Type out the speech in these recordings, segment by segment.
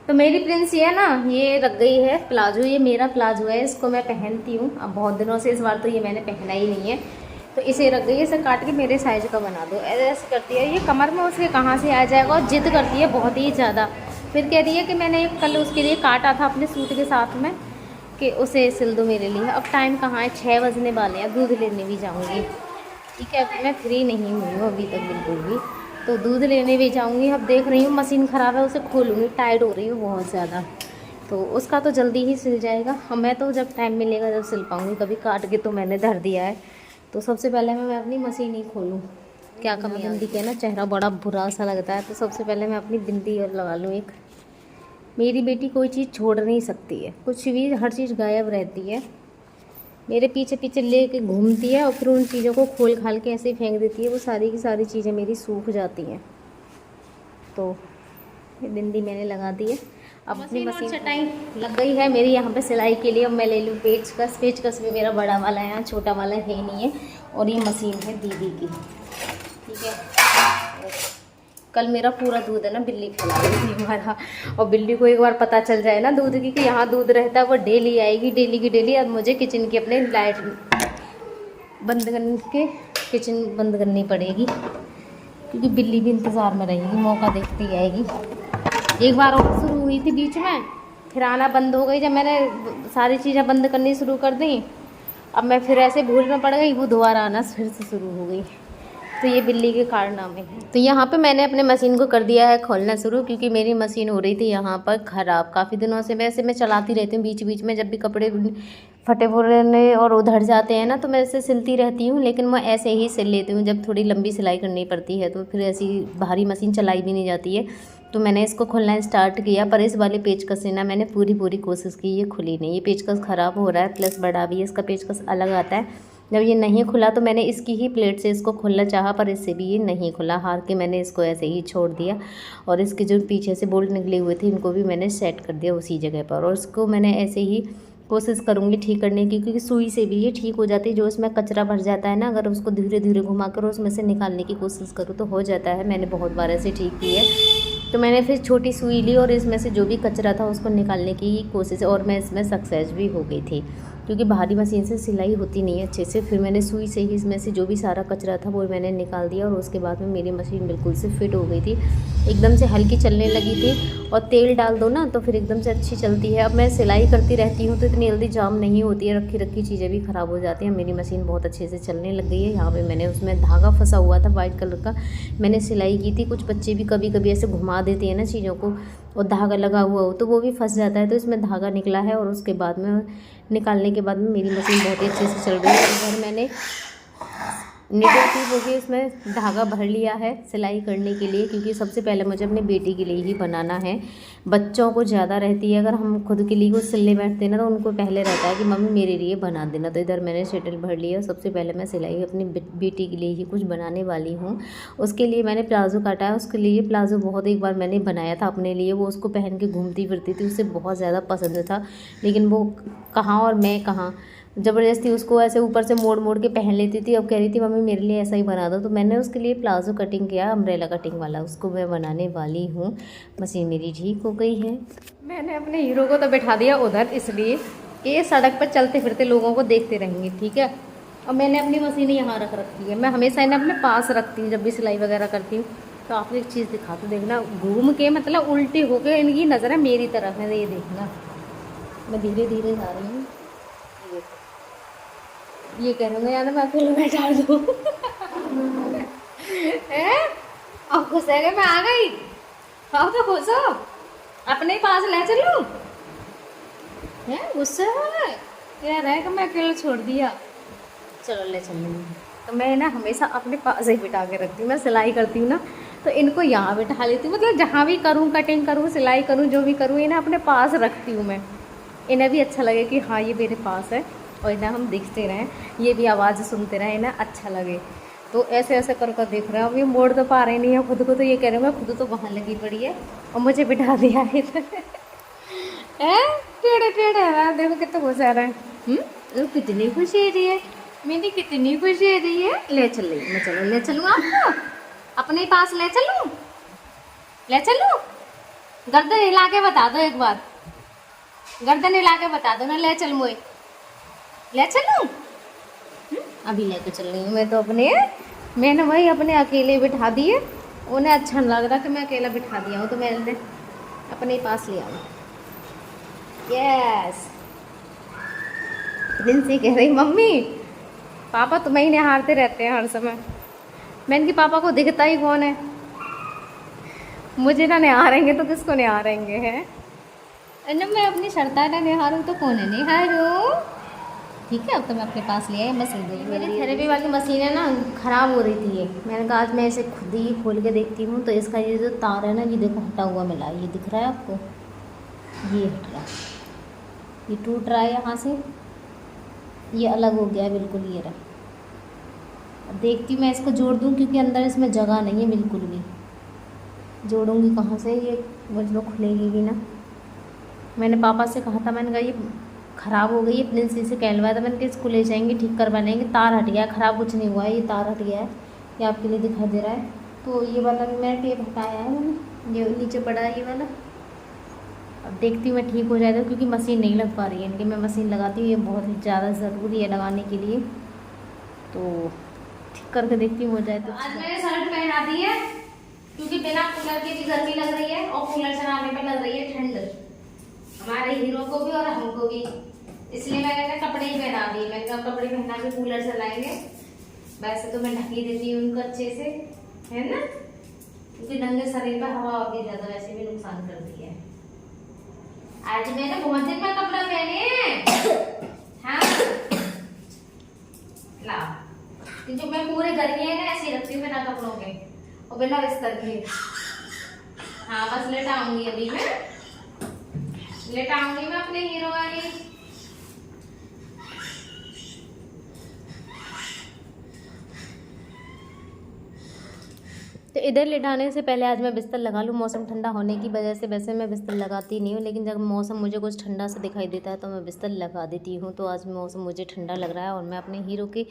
तो मेरी प्रिंस ये है ना, ये रख गई है प्लाजो। ये मेरा प्लाजो है, इसको मैं पहनती हूँ अब बहुत दिनों से। इस बार तो ये मैंने पहना ही नहीं है, तो इसे रख गई है। इसे काट के मेरे साइज का बना दो, ऐसे करती है। ये कमर में उसके कहाँ से आ जाएगा, और जिद करती है बहुत ही ज़्यादा। फिर कह रही है कि मैंने कल उसके लिए काटा था अपने सूट के साथ में, कि उसे सिल दो मेरे लिए। अब टाइम कहाँ है, 6 बजने वाले हैं, दूध लेने भी जाऊँगी। ठीक है, अभी मैं फ्री नहीं हुई हूँ अभी तक बिल्कुल भी, तो दूध लेने भी जाऊँगी। अब देख रही हूँ मशीन ख़राब है, उसे खोलूँगी, टाइट हो रही हूँ बहुत ज़्यादा। तो उसका तो जल्दी ही सिल जाएगा। अब मैं तो जब टाइम मिलेगा जब सिल पाऊँगी। कभी काट के तो मैंने धर दिया है, तो सबसे पहले मैं अपनी मशीन ही खोलूँ। क्या कमी बिंदी के ना चेहरा बड़ा बुरा सा लगता है, तो सबसे पहले मैं अपनी बिंदी और लगा लूँ एक। मेरी बेटी कोई चीज़ छोड़ नहीं सकती है, कुछ भी, हर चीज़ गायब रहती है। मेरे पीछे पीछे लेके घूमती है, और फिर उन चीज़ों को खोल खाल के ऐसे ही फेंक देती है। वो सारी की सारी चीज़ें मेरी सूख जाती हैं। तो ये बिंदी मैंने लगा दी है। अब अपनी मशीन चटाई लग गई है मेरी यहाँ पे सिलाई के लिए। अब मैं ले लूँ पेचकस। पेचकस भी मेरा बड़ा वाला है, यहाँ छोटा वाला है ही नहीं है। और ये मशीन है दीदी की, ठीक है। कल मेरा पूरा दूध है ना बिल्ली खिला रही थी हमारा, और बिल्ली को एक बार पता चल जाए ना दूध की कि यहाँ दूध रहता है, वो डेली आएगी, डेली की डेली। अब मुझे किचन की अपने लाइट बंद करके किचन बंद करनी पड़ेगी, क्योंकि बिल्ली भी इंतज़ार में रहेगी, मौका देखती आएगी। एक बार और शुरू हुई थी बीच में, फिर आना बंद हो गई जब मैंने सारी चीज़ें बंद करनी शुरू कर दी। अब मैं फिर ऐसे भूल में पड़ गई, वो दोबारा आना फिर से शुरू हो गई। तो ये बिल्ली के कारनामे हैं। तो यहाँ पे मैंने अपने मशीन को कर दिया है खोलना शुरू, क्योंकि मेरी मशीन हो रही थी यहाँ पर ख़राब काफ़ी दिनों से। वैसे मैं चलाती रहती हूँ बीच बीच में, जब भी कपड़े फटे फुटे और उधर जाते हैं ना, तो मैं ऐसे सिलती रहती हूँ। लेकिन मैं ऐसे ही सिल लेती हूँ, जब थोड़ी लंबी सिलाई करनी पड़ती है तो फिर ऐसी भारी मशीन चलाई भी नहीं जाती है। तो मैंने इसको खोलना स्टार्ट किया, पर इस वाले पेचकस से ना मैंने पूरी कोशिश की, ये खुली नहीं। ये पेचकस ख़राब हो रहा है, प्लस बड़ा भी है, इसका पेचकस अलग आता है। जब ये नहीं खुला तो मैंने इसकी ही प्लेट से इसको खोलना चाहा, पर इससे भी ये नहीं खुला। हार के मैंने इसको ऐसे ही छोड़ दिया, और इसके जो पीछे से बोल्ट निकले हुए थे इनको भी मैंने सेट कर दिया उसी जगह पर। और इसको मैंने ऐसे ही कोशिश करूँगी ठीक करने की, क्योंकि सुई से भी ये ठीक हो जाती है। जो इसमें कचरा भर जाता है ना, अगर उसको धीरे धीरे घुमा कर उसमें से निकालने की कोशिश करूँ तो हो जाता है। मैंने बहुत बार ऐसे ठीक की है। तो मैंने फिर छोटी सुई ली और इसमें से जो भी कचरा था उसको निकालने की कोशिश, और मैं इसमें सक्सेस भी हो गई थी, क्योंकि भारी मशीन से सिलाई होती नहीं है अच्छे से। फिर मैंने सुई से ही इसमें से जो भी सारा कचरा था वो मैंने निकाल दिया, और उसके बाद में मेरी मशीन बिल्कुल से फिट हो गई थी, एकदम से हल्की चलने लगी थी। और तेल डाल दो ना तो फिर एकदम से अच्छी चलती है। अब मैं सिलाई करती रहती हूँ तो इतनी जल्दी जाम नहीं होती है, रखी रखी चीज़ें भी ख़राब हो जाती हैं। मेरी मशीन बहुत अच्छे से चलने लग गई है। यहाँ पर मैंने उसमें धागा फंसा हुआ था वाइट कलर का, मैंने सिलाई की थी। कुछ बच्चे भी कभी कभी ऐसे घुमा देते हैं ना चीज़ों को, और धागा लगा हुआ हो तो वो भी फंस जाता है। तो इसमें धागा निकला है, और उसके बाद में निकालने के बाद में मेरी मशीन बहुत ही अच्छे से चल रही है। इधर मैंने निडल की वो भी इसमें धागा भर लिया है सिलाई करने के लिए, क्योंकि सबसे पहले मुझे अपने बेटी के लिए ही बनाना है। बच्चों को ज़्यादा रहती है, अगर हम खुद के लिए कुछ सिलने बैठते हैं ना तो उनको पहले रहता है कि मम्मी मेरे लिए बना देना। तो इधर मैंने शटल भर लिया। सबसे पहले मैं सिलाई अपनी बेटी के लिए ही कुछ बनाने वाली हूँ। उसके लिए मैंने प्लाज़ो काटा है। उसके लिए प्लाज़ो बहुत एक बार मैंने बनाया था अपने लिए, वो उसको पहन के घूमती फिरती थी, उसे बहुत ज़्यादा पसंद था। लेकिन वो कहाँ और मैं कहाँ, ज़बरदस्ती उसको ऐसे ऊपर से मोड़ मोड़ के पहन लेती थी। अब कह रही थी मम्मी मेरे लिए ऐसा ही बना दो। तो मैंने उसके लिए प्लाज़ो कटिंग किया, अम्ब्रेला कटिंग वाला, उसको मैं बनाने वाली हूँ। मशीन मेरी ठीक हो गई है। मैंने अपने हीरो को तो बैठा दिया उधर, इसलिए कि ये सड़क पर चलते फिरते लोगों को देखते रहेंगे, ठीक है। और मैंने अपनी मशीन यहाँ रख रखी है। मैं हमेशा इन्हें अपने पास रखती हूँ जब भी सिलाई वगैरह करती हूँ। तो आपको एक चीज़ दिखाती हूँ, देखना घूम के, मतलब उल्टी होके इनकी नज़रें मेरी तरफ है। ये देखना, मैं धीरे धीरे जा रही हूँ। ये कह रहे यार मैं अकेले बैठा दूँ अब खुश है मैं आ गई। हाँ तो खुश हो, अपने पास ले चलूँ है, गुस्सा है यार है कि मैं अकेले छोड़ दिया। चलो ले चलूँगी। तो मैं ना हमेशा अपने पास ही बिठा के रखती हूँ। मैं सिलाई करती हूँ ना तो इनको यहाँ बिठा लेती हूँ, मतलब जहाँ भी करूँ, कटिंग करूँ, सिलाई करूँ, जो भी करूँ, इन्हें अपने पास रखती हूँ मैं। इन्हें भी अच्छा लगे कि हाँ ये मेरे पास है, और इन्हें हम देखते रहें, ये भी आवाज़ सुनते रहें, इन्हें अच्छा लगे। तो ऐसे ऐसे कर कर देख रहे हैं। अब ये मोड़ तो पा रहे नहीं है खुद को, तो ये कह रहे हैं मैं खुद तो वहाँ लगी पड़ी है और मुझे बिठा दिया है इधर टेढ़े टेढ़े है, देखो कितना खुश आ रहा है। कितनी खुशी है रही है मेरी, कितनी खुशी है रही है। ले चल रही मैं, चलो ले चलूँ आपको अपने पास, ले चलूँ, ले चलूँ। गर्दन हिला के बता दो एक बार, गर्दन हिला के बता दो ना। ले चल मोए, ले चलूं? अभी लेके चल रही हूँ मैं तो अपने, मैंने वही अपने अकेले बिठा दिए, उन्हें अच्छा नहीं लग रहा कि मैं अकेला बिठा दिया हूँ, तो मैंने अपने पास लिया हूँ। यस, प्रिंसी कह रही मम्मी पापा तुम्हें ही निहारते रहते हैं हर समय। मैंने कि पापा को दिखता ही कौन है, मुझे ना निहारेंगे तो किसको निहारेंगे हैं। अरे मैं अपनी शर्ता ना निहारूँ तो कौन है निहारूँ। ठीक है, अब तो मैं अपने पास ले आई मशीन। गई मेरी थेरेपी वाली मशीन है ना, ख़राब हो रही थी ये। मैंने कहा आज मैं इसे खुद ही खोल के देखती हूँ। तो इसका ये जो तार है ना, ये देखो हटा हुआ मिला, ये दिख रहा है आपको, ये हट रहा है, ये टूट रहा है यहाँ से, ये अलग हो गया है बिल्कुल, ये रहा। अब देखती हूँ मैं इसको जोड़ दूँ, क्योंकि अंदर इसमें जगह नहीं है बिल्कुल भी। जोड़ूँगी कहाँ से, ये मतलब खुलेगी भी ना। मैंने पापा से कहा था, मैंने कहा ये ख़राब हो गई है, प्रिंसी से कहलवाया था मैंने कि इसको ले जाएंगे ठीक करवा लेंगे। तार हट गया, ख़राब कुछ नहीं हुआ है, ये तार हट गया है, ये आपके लिए दिखाई दे रहा है। तो ये वाला भी मैंने टेप हटाया है मैंने, ये नीचे पड़ा है ये वाला। अब देखती हूँ मैं ठीक हो जाएगा, क्योंकि मशीन नहीं लग पा रही है इनकी। मैं मशीन लगाती हूँ, ये बहुत ही ज़्यादा ज़रूरी है लगाने के लिए। तो ठीक करके देखती हूँ हो जाए तो। आज मैंने शर्ट पहना दी है, क्योंकि बिना कूलर के भी गर्मी लग रही है और कूलर चलाने में लग रही है ठंड, हमारे हीरो को भी और हमको भी। इसलिए मैंने ना कपड़े ही पहना दिए। मैंने कहा कपड़े पहना के कूलर चलाएंगे। वैसे तो मैं ढक ही देती हूँ उनको अच्छे से, है ना, क्योंकि नंगे शरीर पर हवा और भी ज़्यादा वैसे भी नुकसान करती है। आज मैंने बहुत दिन में कपड़ा पहने हैं। हाँ ला, जो मैं पूरे गर्मी है ना ऐसे ही रखती हूँ बिना कपड़ों के और बिना बिस्तर के। हाँ बस लेटाऊंगी अभी मैं, लेटाऊंगी मैं अपने हीरो वाली। तो इधर लेटाने से पहले आज मैं बिस्तर लगा लूँ। मौसम ठंडा होने की वजह से वैसे मैं बिस्तर लगाती नहीं हूँ, लेकिन जब मौसम मुझे कुछ ठंडा सा दिखाई देता है तो मैं बिस्तर लगा देती हूँ। तो आज मौसम मुझे ठंडा लग रहा है और मैं अपने हीरो की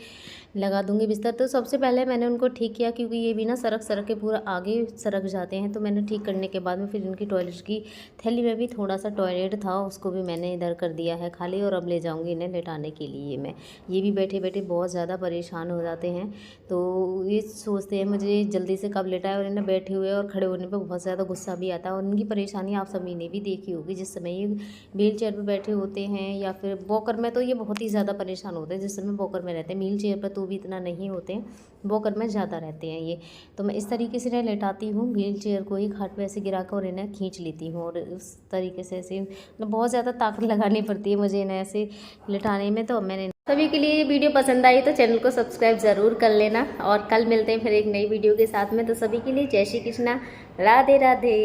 लगा दूँगी बिस्तर। तो सबसे पहले मैंने उनको ठीक किया, क्योंकि ये भी ना सरक सरक के पूरा आगे सरक जाते हैं। तो मैंने ठीक करने के बाद में फिर इनकी टॉयलेट की थैली में भी थोड़ा सा टॉयलेट था, उसको भी मैंने इधर कर दिया है खाली। और अब ले जाऊँगी इन्हें लेटाने के लिए मैं। ये भी बैठे बैठे बहुत ज़्यादा परेशान हो जाते हैं, तो ये सोचते हैं मुझे जल्दी से कब लेटाए। और इन्हें बैठे हुए और खड़े होने पे बहुत ज़्यादा गुस्सा भी आता है। और इनकी परेशानी आप सभी ने भी देखी होगी, जिस समय ये व्हील चेयर पर बैठे होते हैं या फिर वॉकर में, तो ये बहुत ही ज़्यादा परेशान होते हैं जिस समय वॉकर में रहते हैं। व्हील चेयर पर तो भी इतना नहीं होते हैं, वॉकर में ज़्यादा रहते हैं ये। तो मैं इस तरीके से इन्हें लेटाती हूँ, व्हील चेयर को ही खाट पे ऐसे गिरा कर और इन्हें खींच लेती हूँ। और उस तरीके से ऐसे मतलब बहुत ज़्यादा ताकत लगानी पड़ती है मुझे इन्हें ऐसे लेटाने में। तो मैंने सभी के लिए ये वीडियो पसंद आई तो चैनल को सब्सक्राइब ज़रूर कर लेना। और कल मिलते हैं फिर एक नई वीडियो के साथ में। तो सभी के लिए जय श्री कृष्णा, राधे राधे।